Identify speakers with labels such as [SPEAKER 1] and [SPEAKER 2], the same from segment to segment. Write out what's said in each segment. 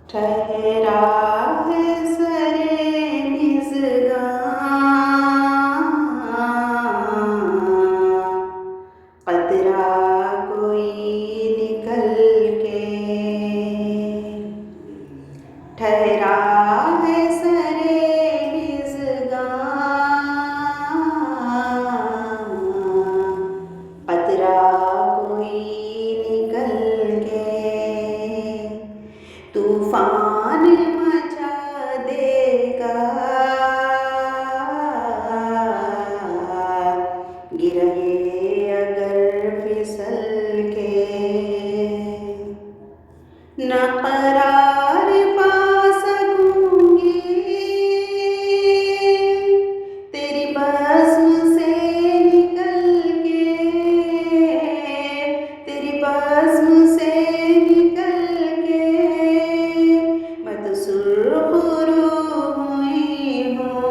[SPEAKER 1] ठहरा है सरे निज़गां, कतरा कोई निकल के। ठहरा है सरे निज़गां, कतरा कोई निकल के। तूफान मचा देगा, गिरे अगर फिसल के। न करार पा सकूंगी तेरी बज़्म से निकल के, तेरी बज़्म से निकल के। मैं तो सुर्ख रूह हुई हूँ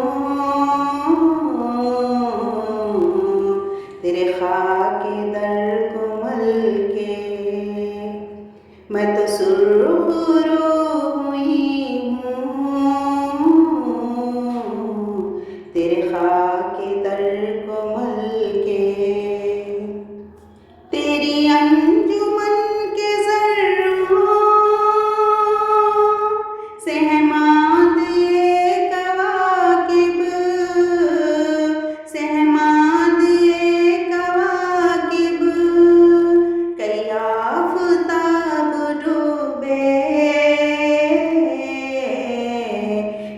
[SPEAKER 1] तेरे खाके दर को मल के। मैं तो सुर्ख रूह हुई हूँ तेरे खाके दर को मल के। तेरी अंजुमन के ज़र्रों से है मात ये कवाकिब, से है मात ये कवाकिब। कई आफ़ताब डूबे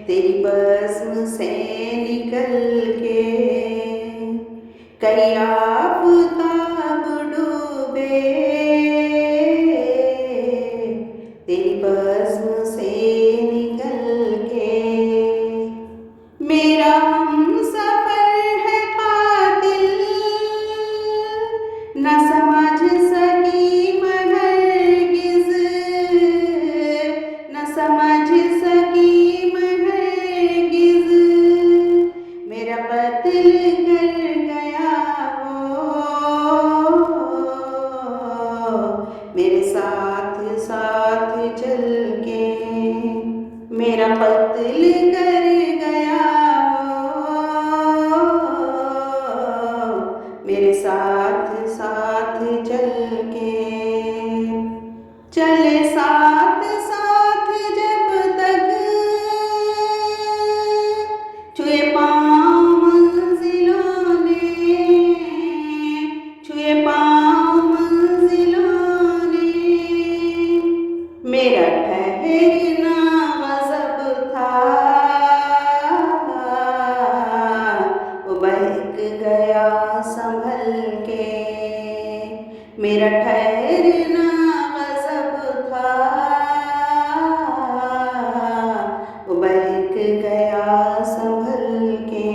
[SPEAKER 1] तेरी बज़्म से निकल के। कई आफ़ताब डूबे तेरी बज़्म से निकल के। मेरा हमसफ़र है कातिल, न समझ सकी मैं हरगिज़, न समझ सकी मैं हरगिज़। मेरा कत्ल कर गया वो मेरे साथ साथ चल के। मेरा कत्ल कर गया वो मेरे साथ साथ चल के। चले साथ साथ जब तक छुए पाँव मंजिलों ने, छुए पाँव मंजिलों ने। मेरा ठहरना गज़ब था, वो बहक गया संभल के। मेरा ठहरना गज़ब था, वो बहक गया संभल के।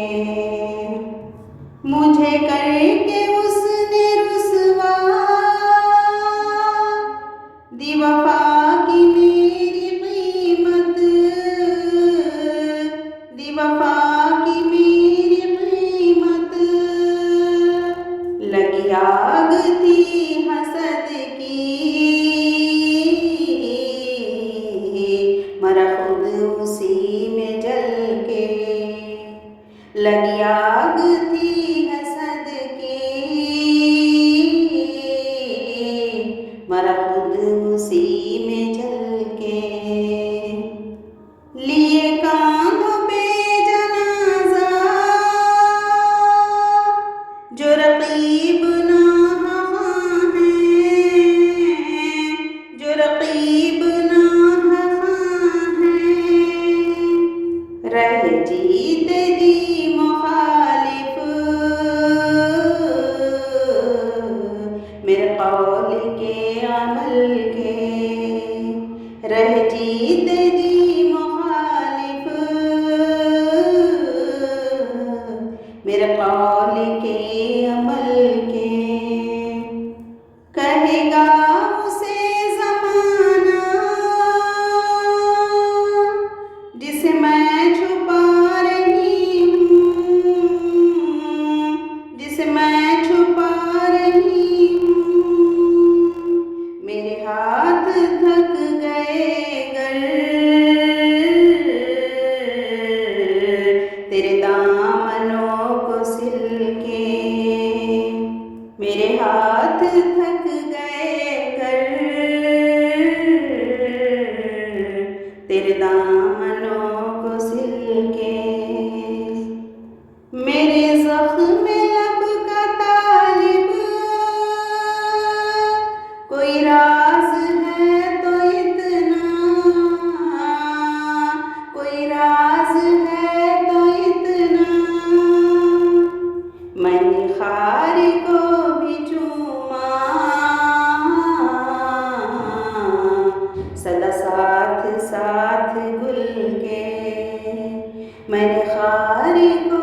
[SPEAKER 1] मुझे करके उसने रुसवा दी वफ़ा की मेरी कीमत, दी वफ़ा की मेरी कीमत। लगी आग थी हसद की, मरा खुद उसी में जल के। लगी आग थी हसद की, मरा खुद उसी में जल के। लिए कांधों पे जनाजा जो रकीब ना ख़फ़ा हैं, जो रकीब ना ख़फ़ा हैं। रह जीत दी मुखालिफ मेरे कौल के अमल के। रह जीत दी मुखालिफ मेरे कौल के अमल के। कहेगा उसे ज़माना जिसे मैं छुपा रही हूँ, जिसे मैं छुपा रही हूँ। मेरे हाथ थक गए गर दामनों को सिल के। मेरे ज़ख्म लब का तालिब कोई राज है तो इतना, कोई राज है तो इतना। मैंने खार को भी चूमा, सदा साथ साथ गुल के। मैंने खार को